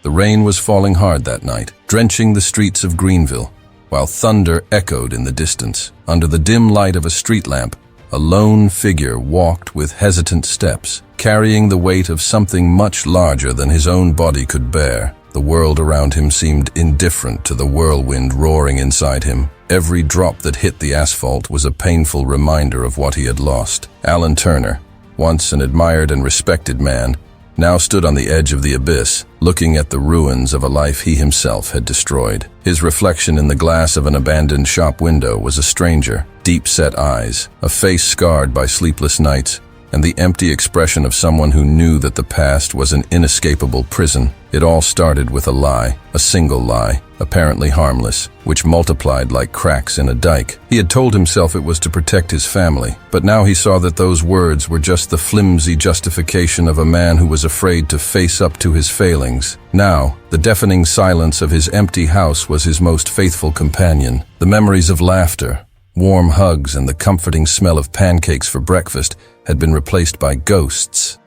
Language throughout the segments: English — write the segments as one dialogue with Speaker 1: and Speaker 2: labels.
Speaker 1: The rain was falling hard that night, drenching the streets of Greenville, while thunder echoed in the distance. Under the dim light of a street lamp, a lone figure walked with hesitant steps, carrying the weight of something much larger than his own body could bear. The world around him seemed indifferent to the whirlwind roaring inside him. Every drop that hit the asphalt was a painful reminder of what he had lost. Alan Turner, once an admired and respected man, now stood on the edge of the abyss, looking at the ruins of a life he himself had destroyed. His reflection in the glass of an abandoned shop window was a stranger, deep-set eyes, a face scarred by sleepless nights, and the empty expression of someone who knew that the past was an inescapable prison. It all started with a lie, a single lie, apparently harmless, which multiplied like cracks in a dike. He had told himself it was to protect his family, but now he saw that those words were just the flimsy justification of a man who was afraid to face up to his failings. Now, the deafening silence of his empty house was his most faithful companion. The memories of laughter, warm hugs, and the comforting smell of pancakes for breakfast had been replaced by ghosts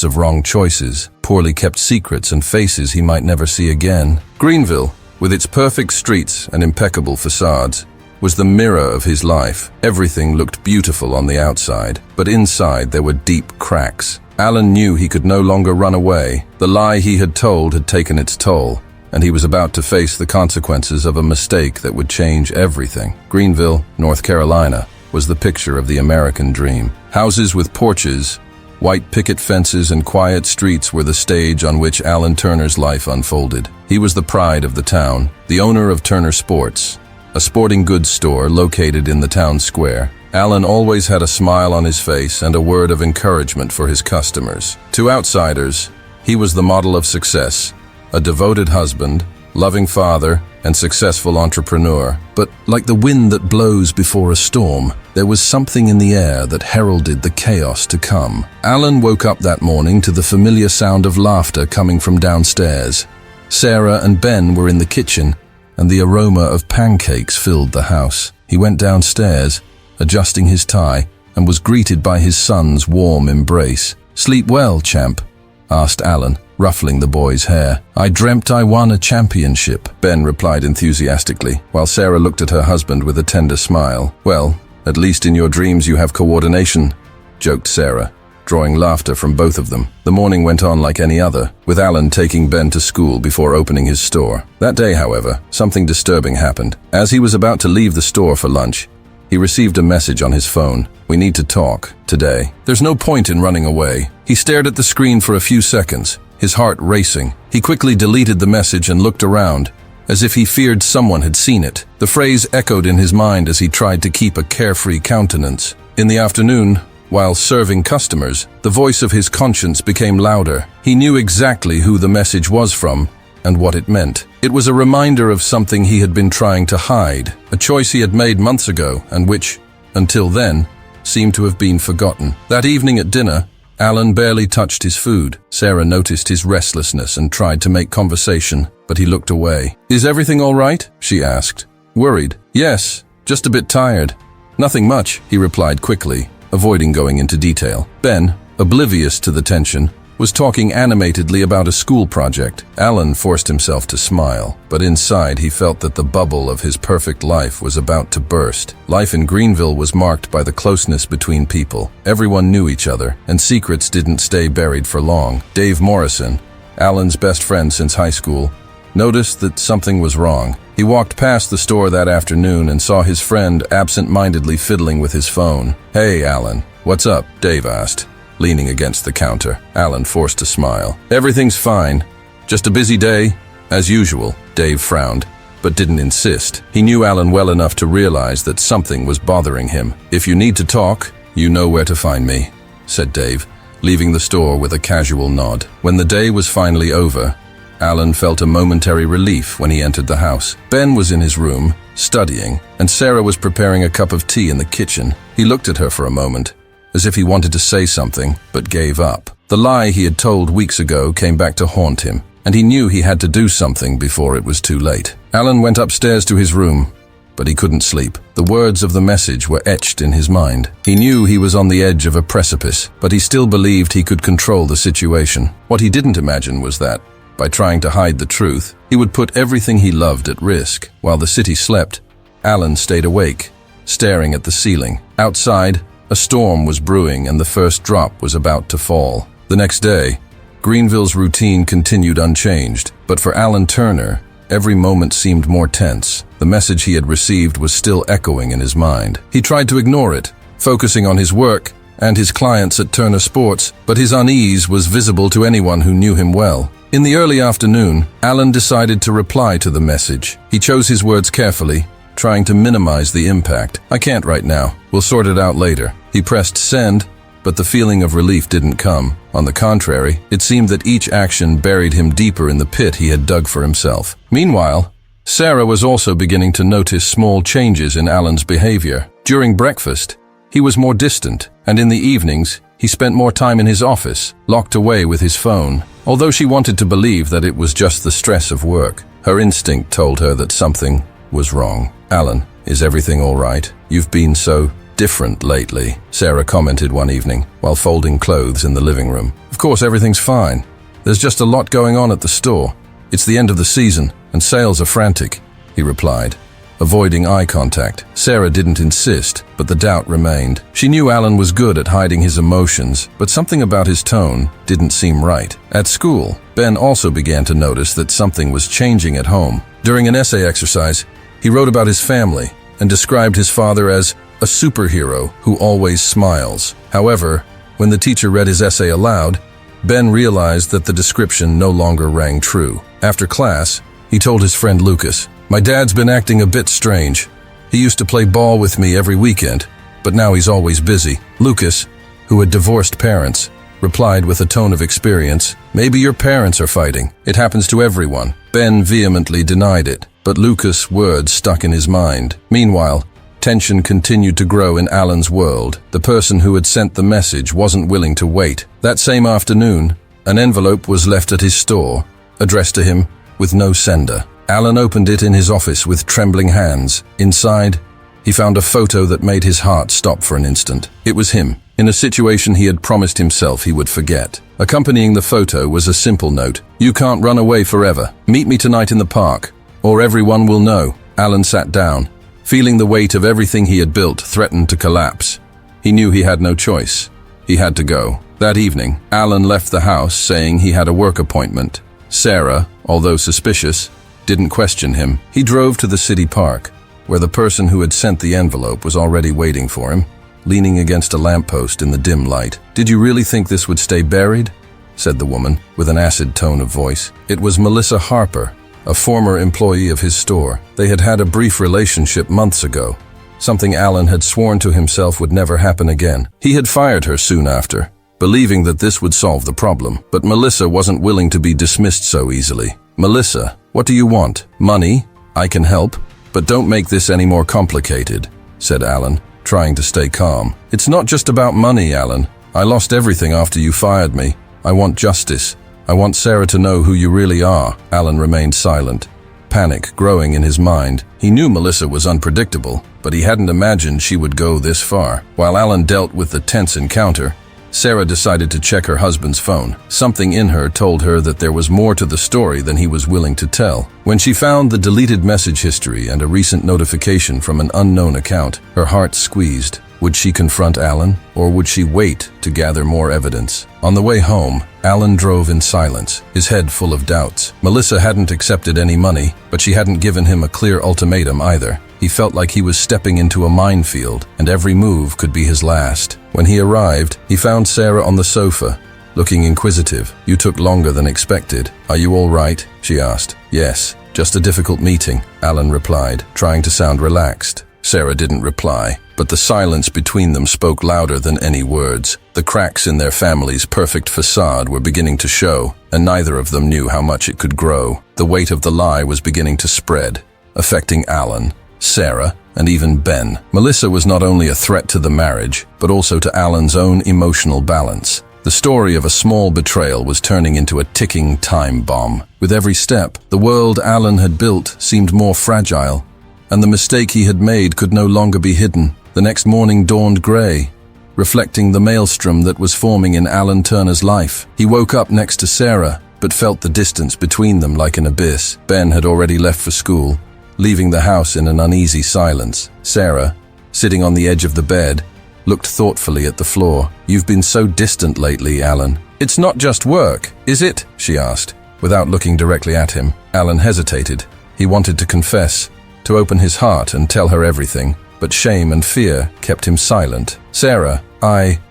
Speaker 1: of wrong choices, poorly kept secrets, and faces he might never see again. Greenville, with its perfect streets and impeccable facades, was the mirror of his life. Everything looked beautiful on the outside, but inside there were deep cracks. Alan knew he could no longer run away. The lie he had told had taken its toll, and he was about to face the consequences of a mistake that would change everything. Greenville, North Carolina, was the picture of the American dream. Houses with porches, white picket fences, and quiet streets were the stage on which Alan Turner's life unfolded. He was the pride of the town, the owner of Turner Sports, a sporting goods store located in the town square. Alan always had a smile on his face and a word of encouragement for his customers. To outsiders, he was the model of success, a devoted husband, loving father, and successful entrepreneur. But like the wind that blows before a storm, there was something in the air that heralded the chaos to come. Alan woke up that morning to the familiar sound of laughter coming from downstairs. Sarah and Ben were in the kitchen, and the aroma of pancakes filled the house. He went downstairs, adjusting his tie, and was greeted by his son's warm embrace. "Sleep well, champ?" asked Alan, ruffling the boy's hair. "I dreamt I won a championship," Ben replied enthusiastically, while Sarah looked at her husband with a tender smile. "Well, at least in your dreams you have coordination," joked Sarah, drawing laughter from both of them. The morning went on like any other, with Alan taking Ben to school before opening his store. That day, however, something disturbing happened. As he was about to leave the store for lunch, he received a message on his phone. "We need to talk today. There's no point in running away." He stared at the screen for a few seconds, his heart racing. He quickly deleted the message and looked around, as if he feared someone had seen it. The phrase echoed in his mind as he tried to keep a carefree countenance. In the afternoon, while serving customers, the voice of his conscience became louder. He knew exactly who the message was from and what it meant. It was a reminder of something he had been trying to hide, a choice he had made months ago and which, until then, seemed to have been forgotten. That evening at dinner, Alan barely touched his food. Sarah noticed his restlessness and tried to make conversation, but he looked away. "Is everything all right?" she asked. Worried. "Yes, just a bit tired." "Nothing much," he replied quickly, avoiding going into detail. Ben, oblivious to the tension, was talking animatedly about a school project. Alan forced himself to smile, but inside he felt that the bubble of his perfect life was about to burst. Life in Greenville was marked by the closeness between people. Everyone knew each other, and secrets didn't stay buried for long. Dave Morrison, Alan's best friend since high school, noticed that something was wrong. He walked past the store that afternoon and saw his friend absent-mindedly fiddling with his phone. "Hey, Alan, what's up?" Dave asked, leaning against the counter. Alan forced a smile. "Everything's fine. Just a busy day, as usual." Dave frowned, but didn't insist. He knew Alan well enough to realize that something was bothering him. "If you need to talk, you know where to find me," said Dave, leaving the store with a casual nod. When the day was finally over, Alan felt a momentary relief when he entered the house. Ben was in his room, studying, and Sarah was preparing a cup of tea in the kitchen. He looked at her for a moment, as if he wanted to say something, but gave up. The lie he had told weeks ago came back to haunt him, and he knew he had to do something before it was too late. Alan went upstairs to his room, but he couldn't sleep. The words of the message were etched in his mind. He knew he was on the edge of a precipice, but he still believed he could control the situation. What he didn't imagine was that, By trying to hide the truth, he would put everything he loved at risk. While the city slept, Alan stayed awake, staring at the ceiling. Outside, a storm was brewing and the first drop was about to fall. The next day, Greenville's routine continued unchanged, but for Alan Turner, every moment seemed more tense. The message he had received was still echoing in his mind. He tried to ignore it, focusing on his work and his clients at Turner Sports, but his unease was visible to anyone who knew him well. In the early afternoon, Alan decided to reply to the message. He chose his words carefully, trying to minimize the impact. "I can't right now. We'll sort it out later." He pressed send, but the feeling of relief didn't come. On the contrary, it seemed that each action buried him deeper in the pit he had dug for himself. Meanwhile, Sarah was also beginning to notice small changes in Alan's behavior. During breakfast, he was more distant, and in the evenings, he spent more time in his office, locked away with his phone. Although she wanted to believe that it was just the stress of work, her instinct told her that something was wrong. "Alan, is everything all right? You've been so different lately," Sarah commented one evening while folding clothes in the living room. "Of course, everything's fine. There's just a lot going on at the store. It's the end of the season, and sales are frantic," he replied, avoiding eye contact. Sarah didn't insist, but the doubt remained. She knew Alan was good at hiding his emotions, but something about his tone didn't seem right. At school, Ben also began to notice that something was changing at home. During an essay exercise, he wrote about his family and described his father as a superhero who always smiles. However, when the teacher read his essay aloud, Ben realized that the description no longer rang true. After class, he told his friend Lucas, "My dad's been acting a bit strange. He used to play ball with me every weekend, but now he's always busy." Lucas, who had divorced parents, replied with a tone of experience, "Maybe your parents are fighting. It happens to everyone." Ben vehemently denied it, but Lucas' words stuck in his mind. Meanwhile, tension continued to grow in Alan's world. The person who had sent the message wasn't willing to wait. That same afternoon, an envelope was left at his store, addressed to him with no sender. Alan opened it in his office with trembling hands. Inside, he found a photo that made his heart stop for an instant. It was him, in a situation he had promised himself he would forget. Accompanying the photo was a simple note, "You can't run away forever. Meet me tonight in the park, or everyone will know." Alan sat down, feeling the weight of everything he had built threatened to collapse. He knew he had no choice. He had to go. That evening, Alan left the house saying he had a work appointment. Sarah, although suspicious, didn't question him. He drove to the city park, where the person who had sent the envelope was already waiting for him, leaning against a lamppost in the dim light. "Did you really think this would stay buried?" said the woman, with an acid tone of voice. It was Melissa Harper, a former employee of his store. They had had a brief relationship months ago, something Alan had sworn to himself would never happen again. He had fired her soon after, believing that this would solve the problem. But Melissa wasn't willing to be dismissed so easily. "Melissa, what do you want? Money? I can help, but don't make this any more complicated," said Alan, trying to stay calm. "It's not just about money, Alan. I lost everything after you fired me. I want justice. I want Sarah to know who you really are." Alan remained silent, panic growing in his mind. He knew Melissa was unpredictable, but he hadn't imagined she would go this far. While Alan dealt with the tense encounter, Sarah decided to check her husband's phone. Something in her told her that there was more to the story than he was willing to tell. When she found the deleted message history and a recent notification from an unknown account, her heart squeezed. Would she confront Alan, or would she wait to gather more evidence? On the way home, Alan drove in silence, his head full of doubts. Melissa hadn't accepted any money, but she hadn't given him a clear ultimatum either. He felt like he was stepping into a minefield, and every move could be his last. When he arrived, he found Sarah on the sofa, looking inquisitive. "You took longer than expected. Are you all right?" she asked. "Yes, just a difficult meeting," Alan replied, trying to sound relaxed. Sarah didn't reply, but the silence between them spoke louder than any words. The cracks in their family's perfect facade were beginning to show, and neither of them knew how much it could grow. The weight of the lie was beginning to spread, affecting Alan, Sarah, and even Ben. Melissa was not only a threat to the marriage, but also to Alan's own emotional balance. The story of a small betrayal was turning into a ticking time bomb. With every step, the world Alan had built seemed more fragile, and the mistake he had made could no longer be hidden. The next morning dawned grey, reflecting the maelstrom that was forming in Alan Turner's life. He woke up next to Sarah, but felt the distance between them like an abyss. Ben had already left for school, leaving the house in an uneasy silence. Sarah, sitting on the edge of the bed, looked thoughtfully at the floor. "You've been so distant lately, Alan." "It's not just work, is it?" she asked, without looking directly at him. Alan hesitated. He wanted to confess, to open his heart and tell her everything, but shame and fear kept him silent. "Sarah,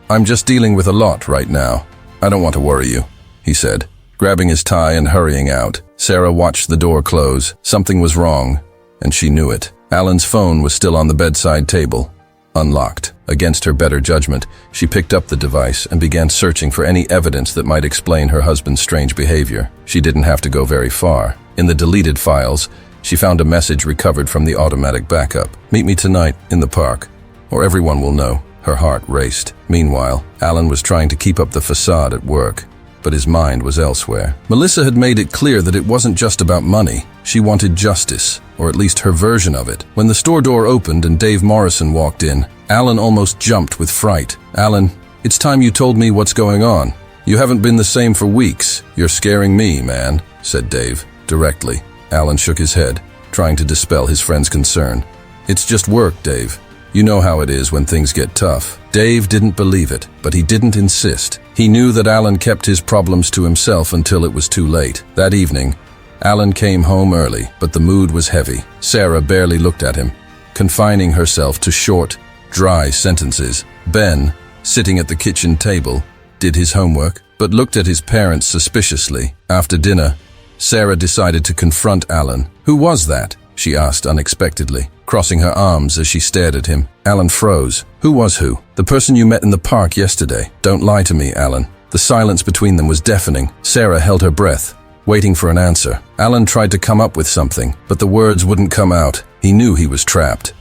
Speaker 1: I'm just dealing with a lot right now. I don't want to worry you," he said, grabbing his tie and hurrying out. Sarah watched the door close. Something was wrong, and she knew it. Alan's phone was still on the bedside table, unlocked. Against her better judgment, she picked up the device and began searching for any evidence that might explain her husband's strange behavior. She didn't have to go very far. In the deleted files, she found a message recovered from the automatic backup. "Meet me tonight in the park, or everyone will know." Her heart raced. Meanwhile, Alan was trying to keep up the facade at work, but his mind was elsewhere. Melissa had made it clear that it wasn't just about money. She wanted justice, or at least her version of it. When the store door opened and Dave Morrison walked in, Alan almost jumped with fright. "Alan, it's time you told me what's going on. You haven't been the same for weeks. You're scaring me, man," said Dave, directly. Alan shook his head, trying to dispel his friend's concern. "It's just work, Dave. You know how it is when things get tough." Dave didn't believe it, but he didn't insist. He knew that Alan kept his problems to himself until it was too late. That evening, Alan came home early, but the mood was heavy. Sarah barely looked at him, confining herself to short, dry sentences. Ben, sitting at the kitchen table, did his homework, but looked at his parents suspiciously. After dinner, Sarah decided to confront Alan. "Who was that?" she asked unexpectedly, crossing her arms as she stared at him. Alan froze. "Who was who?" "The person you met in the park yesterday." "Don't lie to me, Alan." The silence between them was deafening. Sarah held her breath, waiting for an answer. Alan tried to come up with something, but the words wouldn't come out. He knew he was trapped.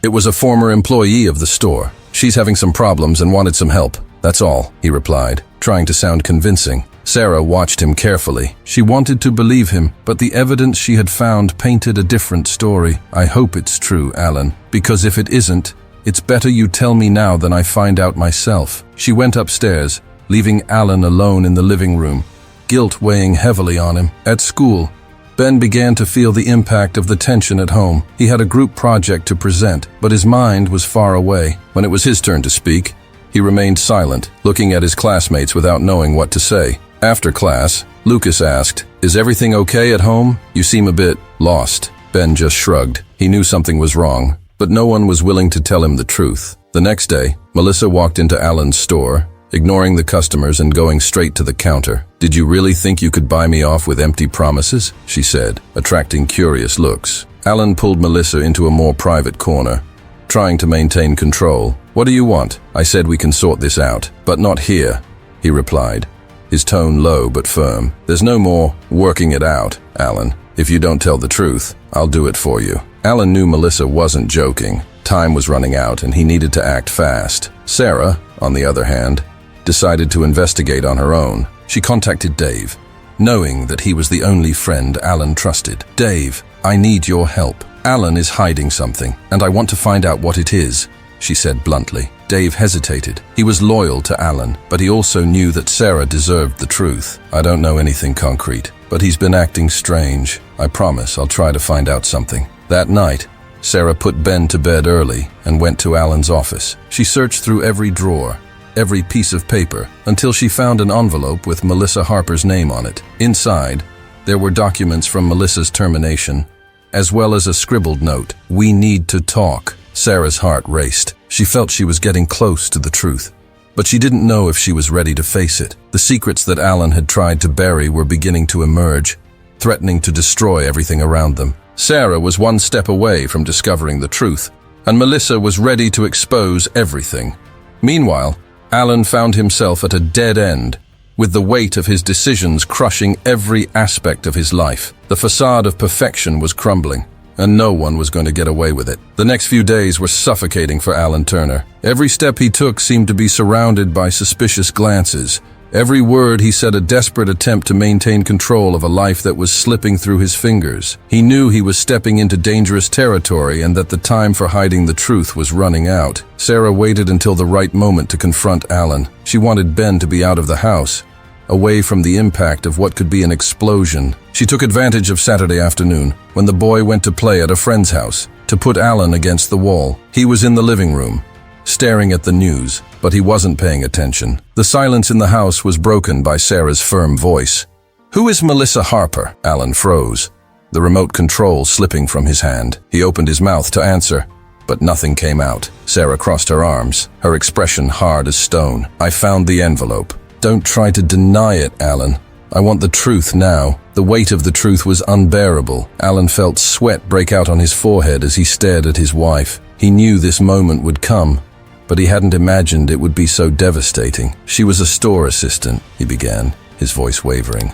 Speaker 1: It was a former employee of the store. She's having some problems and wanted some help. That's all," he replied, trying to sound convincing. Sarah watched him carefully. She wanted to believe him, but the evidence she had found painted a different story. "I hope it's true, Alan, because if it isn't, it's better you tell me now than I find out myself." She went upstairs, leaving Alan alone in the living room, guilt weighing heavily on him. At school, Ben began to feel the impact of the tension at home. He had a group project to present, but his mind was far away. When it was his turn to speak, he remained silent, looking at his classmates without knowing what to say. After class, Lucas asked, "Is everything okay at home? You seem a bit lost." Ben just shrugged. He knew something was wrong, but no one was willing to tell him the truth. The next day, Melissa walked into Alan's store, ignoring the customers and going straight to the counter. "Did you really think you could buy me off with empty promises?" she said, attracting curious looks. Alan pulled Melissa into a more private corner, trying to maintain control. "What do you want?" "I said we can sort this out, but not here," he replied, his tone low but firm. "There's no more working it out, Alan. If you don't tell the truth, I'll do it for you." Alan knew Melissa wasn't joking. Time was running out and he needed to act fast. Sarah, on the other hand, decided to investigate on her own. She contacted Dave, knowing that he was the only friend Alan trusted. "Dave, I need your help. Alan is hiding something, and I want to find out what it is," she said bluntly. Dave hesitated. He was loyal to Alan, but he also knew that Sarah deserved the truth. "I don't know anything concrete, but he's been acting strange. I promise I'll try to find out something." That night, Sarah put Ben to bed early and went to Alan's office. She searched through every drawer, every piece of paper, until she found an envelope with Melissa Harper's name on it. Inside, there were documents from Melissa's termination, as well as a scribbled note. "We need to talk." Sarah's heart raced. She felt she was getting close to the truth, but she didn't know if she was ready to face it. The secrets that Alan had tried to bury were beginning to emerge, threatening to destroy everything around them. Sarah was one step away from discovering the truth, and Melissa was ready to expose everything. Meanwhile, Alan found himself at a dead end, with the weight of his decisions crushing every aspect of his life. The facade of perfection was crumbling, and no one was going to get away with it. The next few days were suffocating for Alan Turner. Every step he took seemed to be surrounded by suspicious glances. Every word he said a desperate attempt to maintain control of a life that was slipping through his fingers. He knew he was stepping into dangerous territory and that the time for hiding the truth was running out. Sarah waited until the right moment to confront Alan. She wanted Ben to be out of the house, away from the impact of what could be an explosion. She took advantage of Saturday afternoon, when the boy went to play at a friend's house, to put Alan against the wall. He was in the living room, staring at the news, but he wasn't paying attention. The silence in the house was broken by Sarah's firm voice. "Who is Melissa Harper?" Alan froze, the remote control slipping from his hand. He opened his mouth to answer, but nothing came out. Sarah crossed her arms, her expression hard as stone. "I found the envelope." "Don't try to deny it, Alan. I want the truth now." The weight of the truth was unbearable. Alan felt sweat break out on his forehead as he stared at his wife. He knew this moment would come, but he hadn't imagined it would be so devastating. "She was a store assistant," he began, his voice wavering.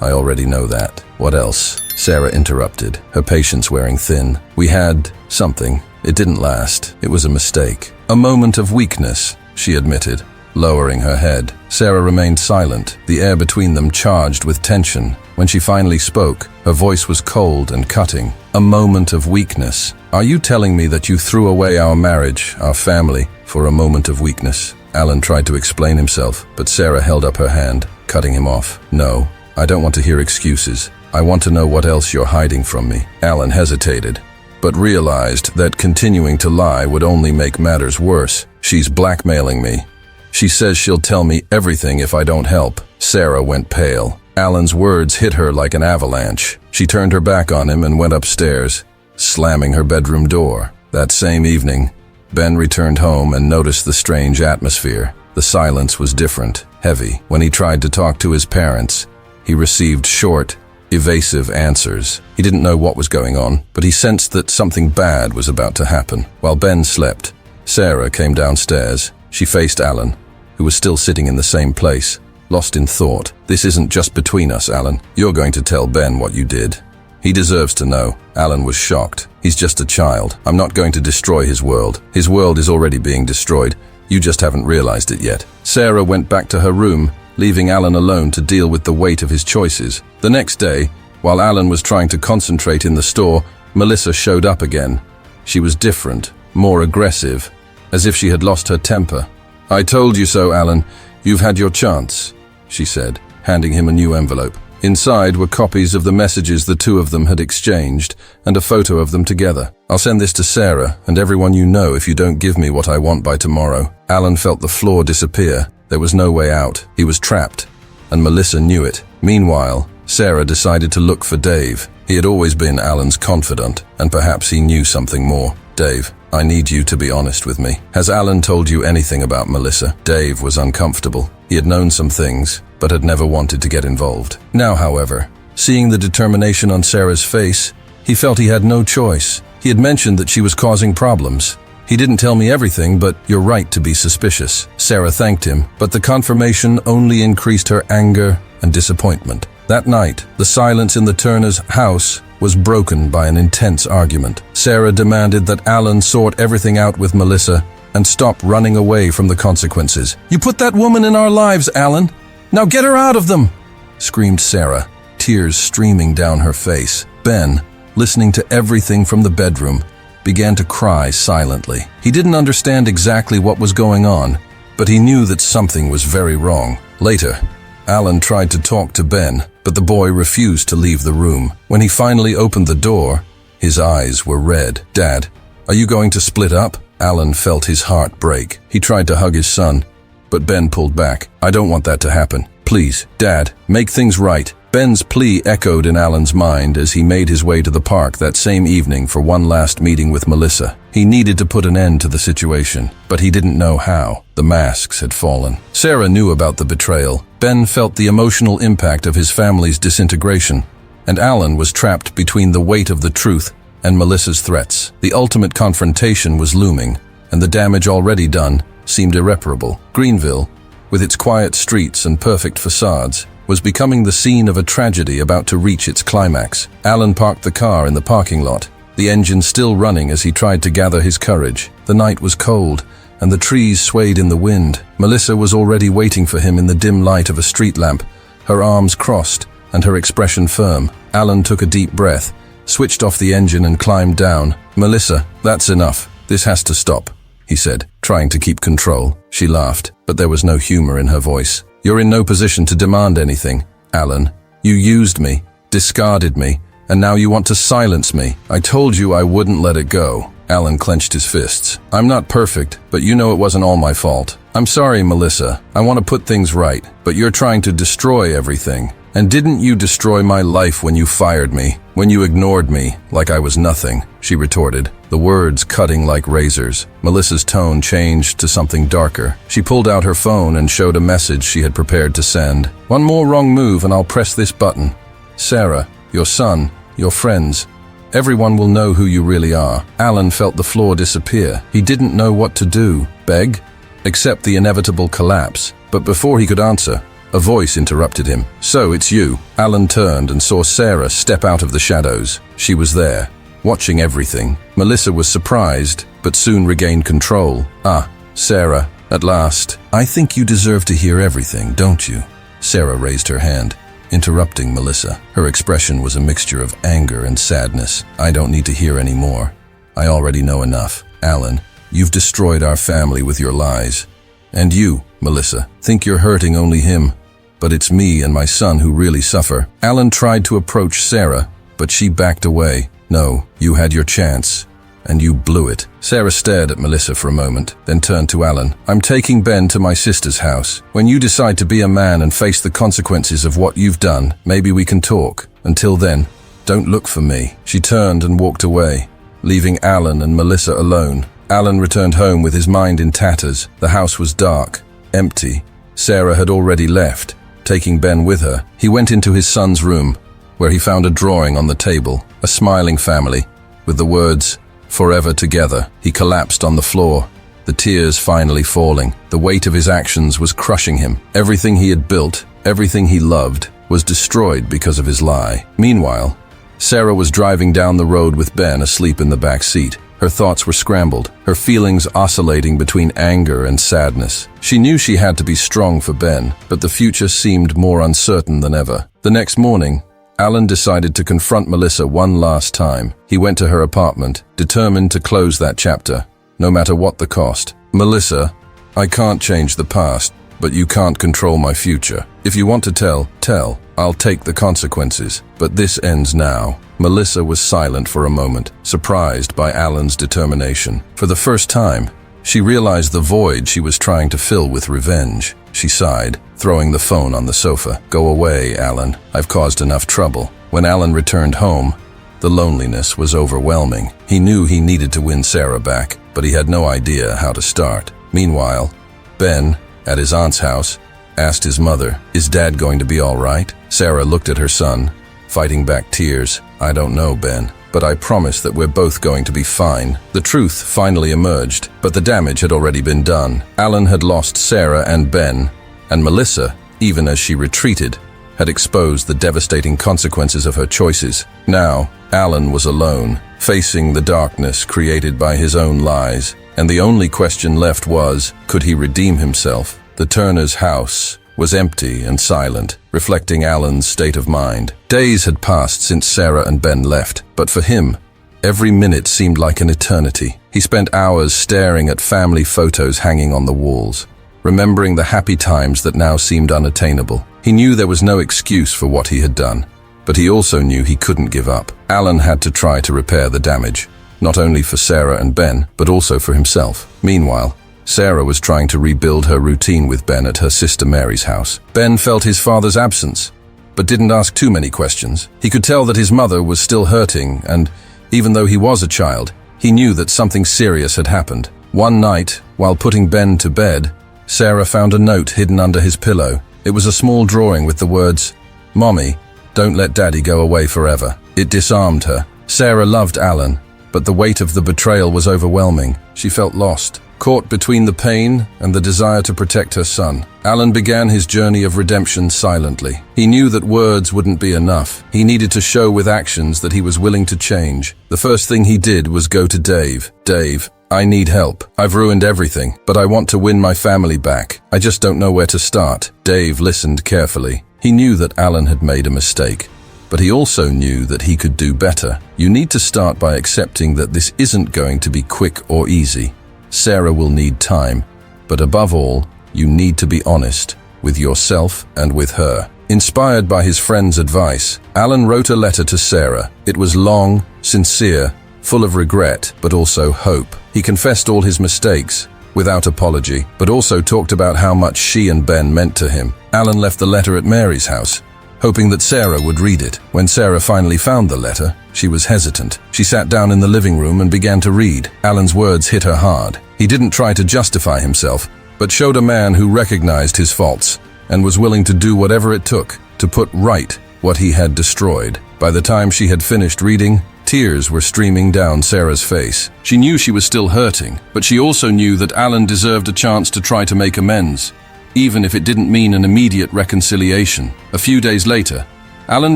Speaker 1: "I already know that." "What else?" Sarah interrupted, her patience wearing thin. "We had something. It didn't last. It was a mistake." "A moment of weakness," she admitted, lowering her head. Sarah remained silent, the air between them charged with tension. When she finally spoke, her voice was cold and cutting. "A moment of weakness. Are you telling me that you threw away our marriage, our family, for a moment of weakness?" Alan tried to explain himself, but Sarah held up her hand, cutting him off. "No, I don't want to hear excuses. I want to know what else you're hiding from me." Alan hesitated, but realized that continuing to lie would only make matters worse. "She's blackmailing me. She says she'll tell me everything if I don't help." Sarah went pale. Alan's words hit her like an avalanche. She turned her back on him and went upstairs, slamming her bedroom door. That same evening, Ben returned home and noticed the strange atmosphere. The silence was different, heavy. When he tried to talk to his parents, he received short, evasive answers. He didn't know what was going on, but he sensed that something bad was about to happen. While Ben slept, Sarah came downstairs. She faced Alan, who was still sitting in the same place, lost in thought. "This isn't just between us, Alan. You're going to tell Ben what you did. He deserves to know." Alan was shocked. "He's just a child. I'm not going to destroy his world. His world is already being destroyed. You just haven't realized it yet." Sarah went back to her room, leaving Alan alone to deal with the weight of his choices. The next day, while Alan was trying to concentrate in the store, Melissa showed up again. She was different, more aggressive, as if she had lost her temper. "I told you so, Alan. You've had your chance," she said, handing him a new envelope. Inside were copies of the messages the two of them had exchanged, and a photo of them together. "I'll send this to Sarah and everyone you know if you don't give me what I want by tomorrow." Alan felt the floor disappear. There was no way out. He was trapped, and Melissa knew it. Meanwhile, Sarah decided to look for Dave. He had always been Alan's confidant, and perhaps he knew something more. "Dave, I need you to be honest with me. Has Alan told you anything about Melissa?" Dave was uncomfortable. He had known some things, but had never wanted to get involved. Now, however, seeing the determination on Sarah's face, he felt he had no choice. He had mentioned that she was causing problems. "He didn't tell me everything, but you're right to be suspicious." Sarah thanked him, but the confirmation only increased her anger and disappointment. That night, the silence in the Turners' house was broken by an intense argument. Sarah demanded that Alan sort everything out with Melissa and stop running away from the consequences. "You put that woman in our lives, Alan. Now get her out of them!" screamed Sarah, tears streaming down her face. Ben, listening to everything from the bedroom, began to cry silently. He didn't understand exactly what was going on, but he knew that something was very wrong. Later, Alan tried to talk to Ben, but the boy refused to leave the room. When he finally opened the door, his eyes were red. "Dad, are you going to split up?" Alan felt his heart break. He tried to hug his son, but Ben pulled back. "I don't want that to happen. Please, Dad, make things right." Ben's plea echoed in Alan's mind as he made his way to the park that same evening for one last meeting with Melissa. He needed to put an end to the situation, but he didn't know how. The masks had fallen. Sarah knew about the betrayal. Ben felt the emotional impact of his family's disintegration, and Alan was trapped between the weight of the truth and Melissa's threats. The ultimate confrontation was looming, and the damage already done seemed irreparable. Greenville, with its quiet streets and perfect facades, was becoming the scene of a tragedy about to reach its climax. Alan parked the car in the parking lot, the engine still running as he tried to gather his courage. The night was cold, and the trees swayed in the wind. Melissa was already waiting for him in the dim light of a street lamp, her arms crossed and her expression firm. Alan took a deep breath, switched off the engine and climbed down. "Melissa, that's enough. This has to stop," he said, trying to keep control. She laughed, but there was no humor in her voice. You're in no position to demand anything, Alan. You used me, discarded me, and now you want to silence me. I told you I wouldn't let it go. Alan clenched his fists. I'm not perfect, but you know it wasn't all my fault. I'm sorry, Melissa. I want to put things right, but you're trying to destroy everything. And didn't you destroy my life when you fired me, when you ignored me like I was nothing? She retorted, the words cutting like razors. Melissa's tone changed to something darker. She pulled out her phone and showed a message she had prepared to send. One more wrong move and I'll press this button. Sarah, your son, your friends, everyone will know who you really are. Alan felt the floor disappear. He didn't know what to do. Beg? Accept the inevitable collapse. But before he could answer, a voice interrupted him. So it's you. Alan turned and saw Sarah step out of the shadows. She was there, watching everything. Melissa was surprised, but soon regained control. Ah, Sarah, at last. I think you deserve to hear everything, don't you? Sarah raised her hand, interrupting Melissa. Her expression was a mixture of anger and sadness. I don't need to hear any more. I already know enough. Alan, you've destroyed our family with your lies. And you, Melissa, think you're hurting only him. But it's me and my son who really suffer. Alan tried to approach Sarah, but she backed away. No, you had your chance, and you blew it. Sarah stared at Melissa for a moment, then turned to Alan. I'm taking Ben to my sister's house. When you decide to be a man and face the consequences of what you've done, maybe we can talk. Until then, don't look for me. She turned and walked away, leaving Alan and Melissa alone. Alan returned home with his mind in tatters. The house was dark, empty. Sarah had already left, taking Ben with her. He went into his son's room, where he found a drawing on the table, a smiling family, with the words, "Forever together." He collapsed on the floor, the tears finally falling. The weight of his actions was crushing him. Everything he had built, everything he loved, was destroyed because of his lie. Meanwhile, Sarah was driving down the road with Ben asleep in the back seat. Her thoughts were scrambled, her feelings oscillating between anger and sadness. She knew she had to be strong for Ben, but the future seemed more uncertain than ever. The next morning, Alan decided to confront Melissa one last time. He went to her apartment, determined to close that chapter, no matter what the cost. Melissa, I can't change the past, but you can't control my future. If you want to tell. I'll take the consequences, but this ends now. Melissa was silent for a moment, surprised by Alan's determination. For the first time, she realized the void she was trying to fill with revenge. She sighed, throwing the phone on the sofa. Go away, Alan. I've caused enough trouble. When Alan returned home, the loneliness was overwhelming. He knew he needed to win Sarah back, but he had no idea how to start. Meanwhile, Ben, at his aunt's house, asked his mother, "Is Dad going to be all right?" Sarah looked at her son, fighting back tears. "I don't know, Ben, but I promise that we're both going to be fine." The truth finally emerged, but the damage had already been done. Alan had lost Sarah and Ben, and Melissa, even as she retreated, had exposed the devastating consequences of her choices. Now, Alan was alone, facing the darkness created by his own lies, and the only question left was, could he redeem himself? The Turner's house was empty and silent, reflecting Alan's state of mind. Days had passed since Sarah and Ben left, but for him, every minute seemed like an eternity. He spent hours staring at family photos hanging on the walls, remembering the happy times that now seemed unattainable. He knew there was no excuse for what he had done, but he also knew he couldn't give up. Alan had to try to repair the damage, not only for Sarah and Ben, but also for himself. Meanwhile, Sarah was trying to rebuild her routine with Ben at her sister Mary's house. Ben felt his father's absence, but didn't ask too many questions. He could tell that his mother was still hurting, and even though he was a child, he knew that something serious had happened. One night, while putting Ben to bed, Sarah found a note hidden under his pillow. It was a small drawing with the words, "Mommy, don't let Daddy go away forever." It disarmed her. Sarah loved Alan, but the weight of the betrayal was overwhelming. She felt lost, caught between the pain and the desire to protect her son. Alan began his journey of redemption silently. He knew that words wouldn't be enough. He needed to show with actions that he was willing to change. The first thing he did was go to Dave. "Dave, I need help. I've ruined everything, but I want to win my family back. I just don't know where to start." Dave listened carefully. He knew that Alan had made a mistake, but he also knew that he could do better. "You need to start by accepting that this isn't going to be quick or easy. Sarah will need time, but above all, you need to be honest. with yourself and with her. Inspired by his friend's advice, Alan wrote a letter to Sarah. It was long, sincere, full of regret, but also hope. He confessed all his mistakes, without apology, but also talked about how much she and Ben meant to him. Alan left the letter at Mary's house, hoping that Sarah would read it. When Sarah finally found the letter, she was hesitant. She sat down in the living room and began to read. Alan's words hit her hard. He didn't try to justify himself, but showed a man who recognized his faults and was willing to do whatever it took to put right what he had destroyed. By the time she had finished reading, tears were streaming down Sarah's face. She knew she was still hurting, but she also knew that Alan deserved a chance to try to make amends, even if it didn't mean an immediate reconciliation. A few days later, Alan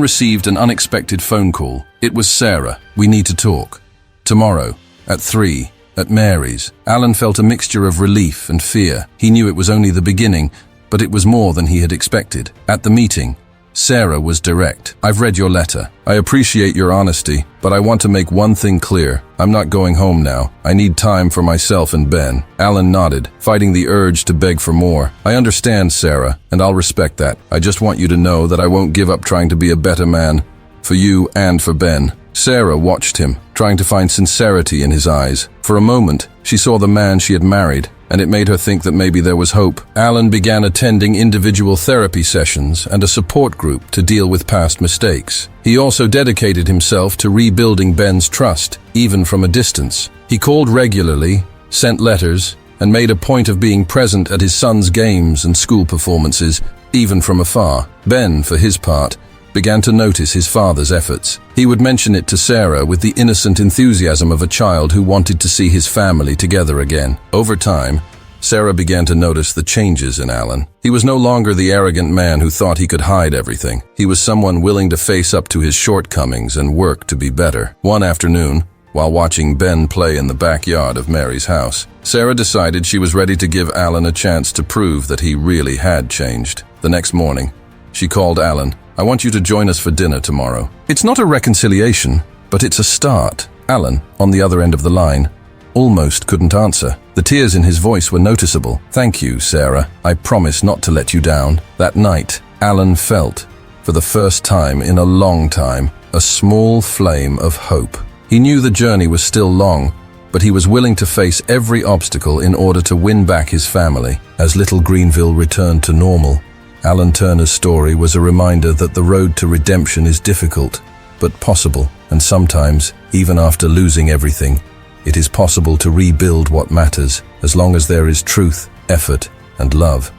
Speaker 1: received an unexpected phone call. It was Sarah. "We need to talk. Tomorrow, at 3, at Mary's." Alan felt a mixture of relief and fear. He knew it was only the beginning, but it was more than he had expected. At the meeting, Sarah was direct. "I've read your letter. I appreciate your honesty, but I want to make one thing clear. I'm not going home now. I need time for myself and Ben." Alan nodded, fighting the urge to beg for more. "I understand, Sarah, and I'll respect that. I just want you to know that I won't give up trying to be a better man, for you and for Ben." Sarah watched him, trying to find sincerity in his eyes. For a moment, she saw the man she had married, and it made her think that maybe there was hope. Alan began attending individual therapy sessions and a support group to deal with past mistakes. He also dedicated himself to rebuilding Ben's trust, even from a distance. He called regularly, sent letters, and made a point of being present at his son's games and school performances, even from afar. Ben, for his part, began to notice his father's efforts. He would mention it to Sarah with the innocent enthusiasm of a child who wanted to see his family together again. Over time, Sarah began to notice the changes in Alan. He was no longer the arrogant man who thought he could hide everything. He was someone willing to face up to his shortcomings and work to be better. One afternoon, while watching Ben play in the backyard of Mary's house, Sarah decided she was ready to give Alan a chance to prove that he really had changed. The next morning, she called Alan. "I want you to join us for dinner tomorrow. It's not a reconciliation, but it's a start." Alan, on the other end of the line, almost couldn't answer. The tears in his voice were noticeable. "Thank you, Sarah. I promise not to let you down." That night, Alan felt, for the first time in a long time, a small flame of hope. He knew the journey was still long, but he was willing to face every obstacle in order to win back his family. As little Greenville returned to normal, Alan Turner's story was a reminder that the road to redemption is difficult, but possible, and sometimes, even after losing everything, it is possible to rebuild what matters, as long as there is truth, effort, and love.